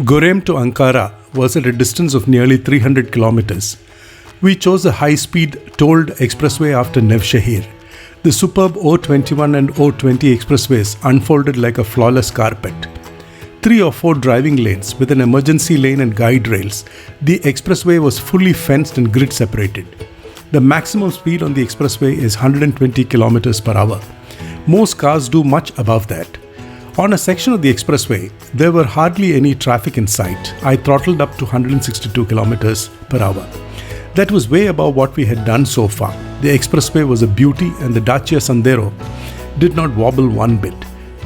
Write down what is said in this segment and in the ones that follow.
Görem to Ankara was at a distance of nearly 300 kilometers. We chose a high-speed tolled expressway after Nevşehir. The superb O21 and O20 expressways unfolded like a flawless carpet. 3 or 4 driving lanes with an emergency lane and guide rails, the expressway was fully fenced and grid separated. The maximum speed on the expressway is 120 kilometers per hour. Most cars do much above that. On a section of the expressway, there were hardly any traffic in sight. I throttled up to 162 kilometers per hour. That was way above what we had done so far. The expressway was a beauty and the Dacia Sandero did not wobble one bit.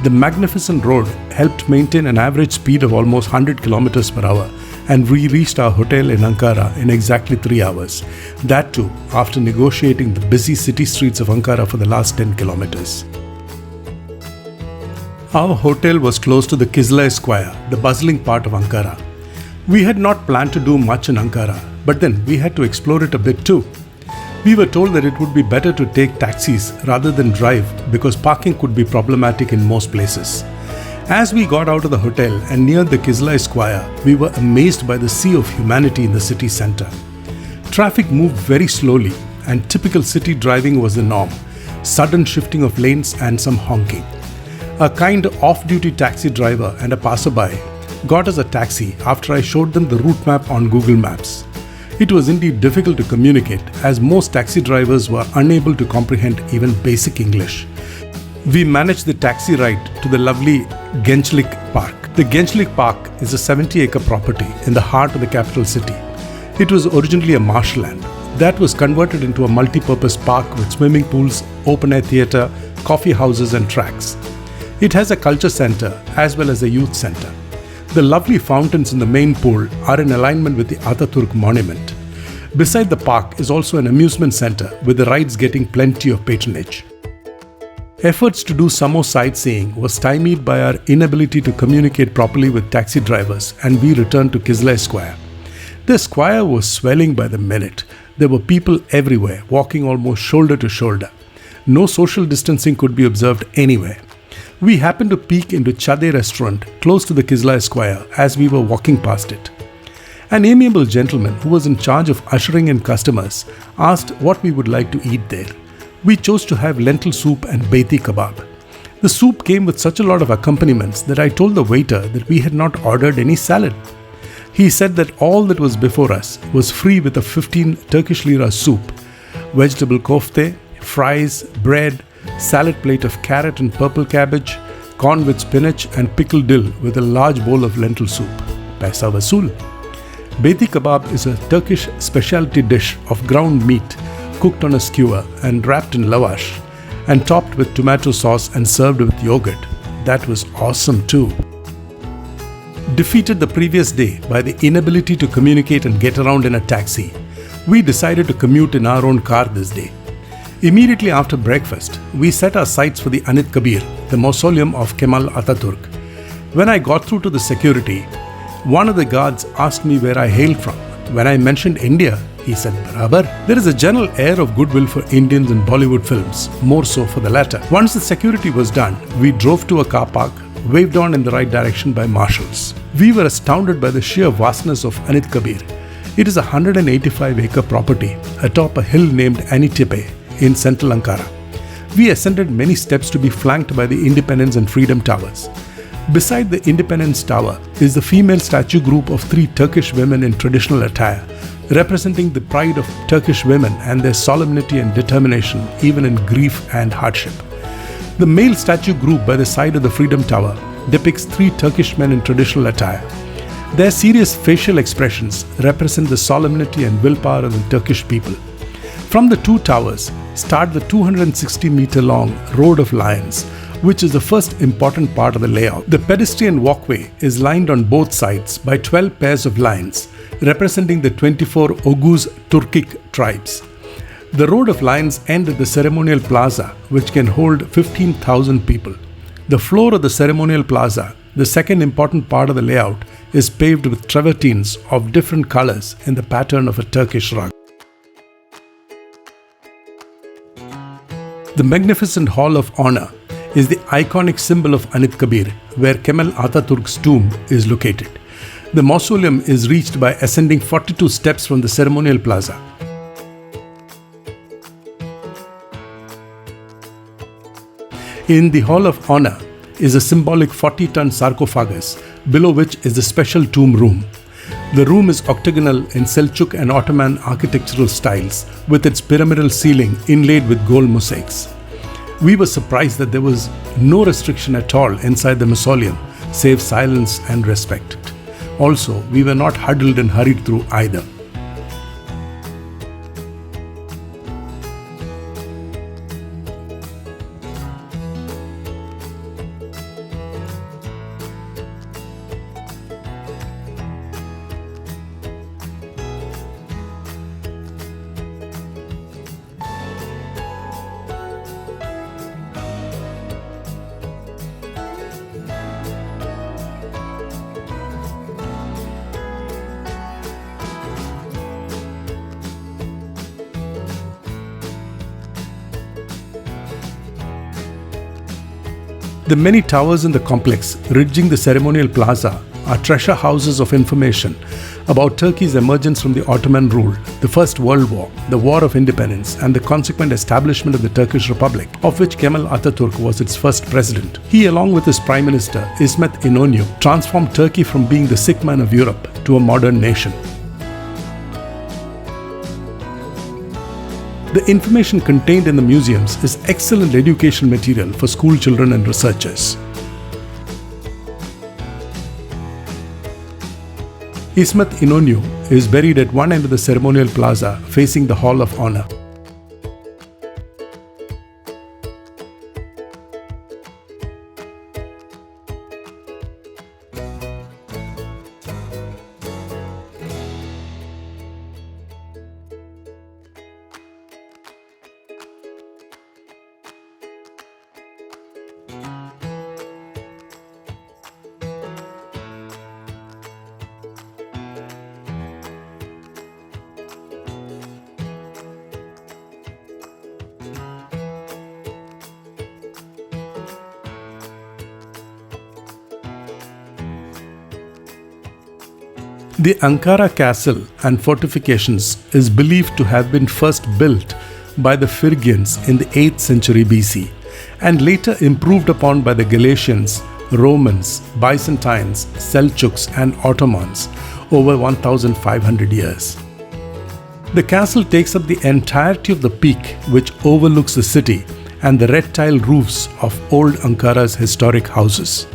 The magnificent road helped maintain an average speed of almost 100 kilometers per hour, and we reached our hotel in Ankara in exactly 3 hours. That too, after negotiating the busy city streets of Ankara for the last 10 kilometers. Our hotel was close to the Kizilay Square, the bustling part of Ankara. We had not planned to do much in Ankara, but then we had to explore it a bit too. We were told that it would be better to take taxis rather than drive because parking could be problematic in most places. As we got out of the hotel and neared the Kizilay Square, we were amazed by the sea of humanity in the city center. Traffic moved very slowly and typical city driving was the norm, sudden shifting of lanes and some honking. A kind off-duty taxi driver and a passerby got us a taxi after I showed them the route map on Google Maps. It was indeed difficult to communicate as most taxi drivers were unable to comprehend even basic English. We managed the taxi ride to the lovely Gençlik Park. The Gençlik Park is a 70-acre property in the heart of the capital city. It was originally a marshland that was converted into a multi-purpose park with swimming pools, open-air theatre, coffee houses and tracks. It has a culture center as well as a youth center. The lovely fountains in the main pool are in alignment with the Ataturk monument. Beside the park is also an amusement center with the rides getting plenty of patronage. Efforts to do some more sightseeing was stymied by our inability to communicate properly with taxi drivers, and we returned to Kizilay Square. The square was swelling by the minute. There were people everywhere, walking almost shoulder to shoulder. No social distancing could be observed anywhere. We happened to peek into Chade restaurant close to the Kizilay Square as we were walking past it. An amiable gentleman who was in charge of ushering in customers asked what we would like to eat there. We chose to have lentil soup and Bathi Kebab. The soup came with such a lot of accompaniments that I told the waiter that we had not ordered any salad. He said that all that was before us was free with a 15 Turkish lira soup, vegetable kofte, fries, bread, salad plate of carrot and purple cabbage, corn with spinach and pickled dill with a large bowl of lentil soup. Paisa vasool. Bathi Kebab is a Turkish specialty dish of ground meat cooked on a skewer and wrapped in lavash and topped with tomato sauce and served with yogurt. That was awesome too. Defeated the previous day by the inability to communicate and get around in a taxi, we decided to commute in our own car this day. Immediately after breakfast, we set our sights for the Anıt Kabir, the mausoleum of Kemal Atatürk. When I got through to the security, one of the guards asked me where I hailed from. When I mentioned India, he said, "Barabar." There is a general air of goodwill for Indians in Bollywood films, more so for the latter. Once the security was done, we drove to a car park, waved on in the right direction by marshals. We were astounded by the sheer vastness of Anıt Kabir. It is a 185-acre property atop a hill named Anitepe in central Ankara. We ascended many steps to be flanked by the Independence and Freedom Towers. Beside the Independence Tower is the female statue group of 3 Turkish women in traditional attire, representing the pride of Turkish women and their solemnity and determination even in grief and hardship. The male statue group by the side of the Freedom Tower depicts 3 Turkish men in traditional attire. Their serious facial expressions represent the solemnity and willpower of the Turkish people. From the 2 towers start the 260-meter-long Road of Lions, which is the first important part of the layout. The pedestrian walkway is lined on both sides by 12 pairs of lions, representing the 24 Oghuz Turkic tribes. The Road of Lions end at the ceremonial plaza, which can hold 15,000 people. The floor of the ceremonial plaza, the second important part of the layout, is paved with travertines of different colors in the pattern of a Turkish rug. The magnificent Hall of Honor is the iconic symbol of Anıt Kabir, where Kemal Atatürk's tomb is located. The mausoleum is reached by ascending 42 steps from the ceremonial plaza. In the Hall of Honor is a symbolic 40-ton sarcophagus, below which is the special tomb room. The room is octagonal in Seljuk and Ottoman architectural styles, with its pyramidal ceiling inlaid with gold mosaics. We were surprised that there was no restriction at all inside the mausoleum, save silence and respect. Also, we were not huddled and hurried through either. The many towers in the complex ridging the ceremonial plaza are treasure houses of information about Turkey's emergence from the Ottoman rule, the First World War, the War of Independence, and the consequent establishment of the Turkish Republic, of which Kemal Atatürk was its first president. He, along with his Prime Minister, İsmet İnönü, transformed Turkey from being the sick man of Europe to a modern nation. The information contained in the museums is excellent educational material for school children and researchers. İsmet İnönü is buried at one end of the ceremonial plaza facing the Hall of Honor. The Ankara Castle and fortifications is believed to have been first built by the Phrygians in the 8th century BC and later improved upon by the Galatians, Romans, Byzantines, Seljuks and Ottomans over 1500 years. The castle takes up the entirety of the peak which overlooks the city and the red tile roofs of old Ankara's historic houses.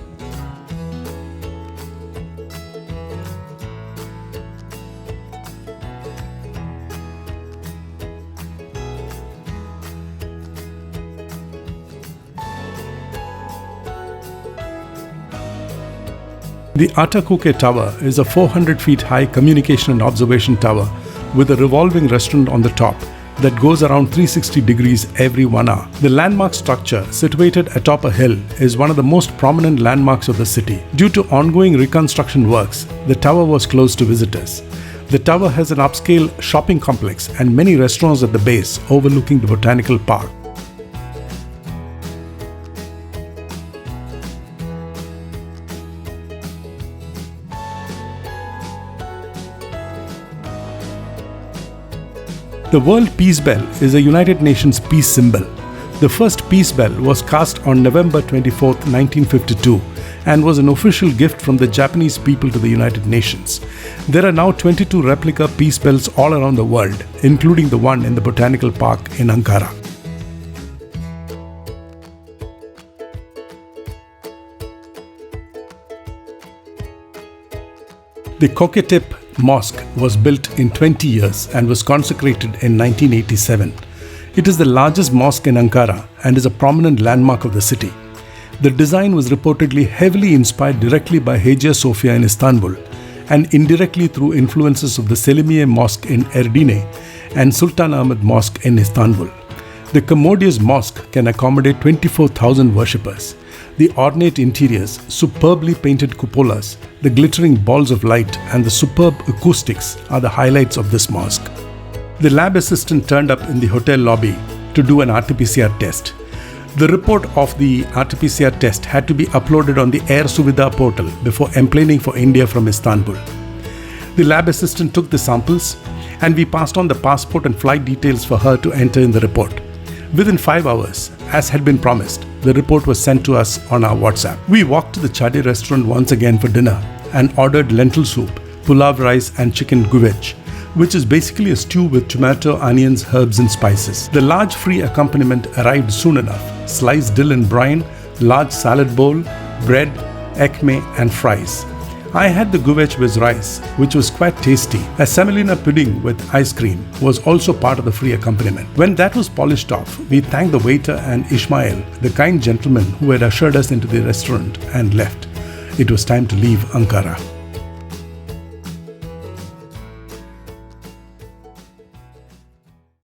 The Atakuke Tower is a 400 feet high communication and observation tower with a revolving restaurant on the top that goes around 360 degrees every 1 hour. The landmark structure, situated atop a hill, is one of the most prominent landmarks of the city. Due to ongoing reconstruction works, the tower was closed to visitors. The tower has an upscale shopping complex and many restaurants at the base overlooking the botanical park. The World Peace Bell is a United Nations peace symbol. The first peace bell was cast on November 24, 1952 and was an official gift from the Japanese people to the United Nations. There are now 22 replica peace bells all around the world, including the one in the Botanical Park in Ankara. The Coquitip Mosque was built in 20 years and was consecrated in 1987. It is the largest mosque in Ankara and is a prominent landmark of the city. The design was reportedly heavily inspired directly by Hagia Sophia in Istanbul and indirectly through influences of the Selimiye Mosque in Edirne and Sultan Ahmed Mosque in Istanbul. The commodious mosque can accommodate 24,000 worshippers. The ornate interiors, superbly painted cupolas, the glittering balls of light and the superb acoustics are the highlights of this mosque. The lab assistant turned up in the hotel lobby to do an RT-PCR test. The report of the RT-PCR test had to be uploaded on the Air Suvidha portal before emplaning for India from Istanbul. The lab assistant took the samples and we passed on the passport and flight details for her to enter in the report. Within 5 hours, as had been promised, the report was sent to us on our WhatsApp. We walked to the Chade restaurant once again for dinner and ordered lentil soup, pulav rice and chicken guvech, which is basically a stew with tomato, onions, herbs and spices. The large free accompaniment arrived soon enough: sliced dill and brine, large salad bowl, bread, ekme and fries. I had the guvech with rice, which was quite tasty. A semolina pudding with ice cream was also part of the free accompaniment. When that was polished off, we thanked the waiter and Ismail, the kind gentleman who had ushered us into the restaurant, and left. It was time to leave Ankara.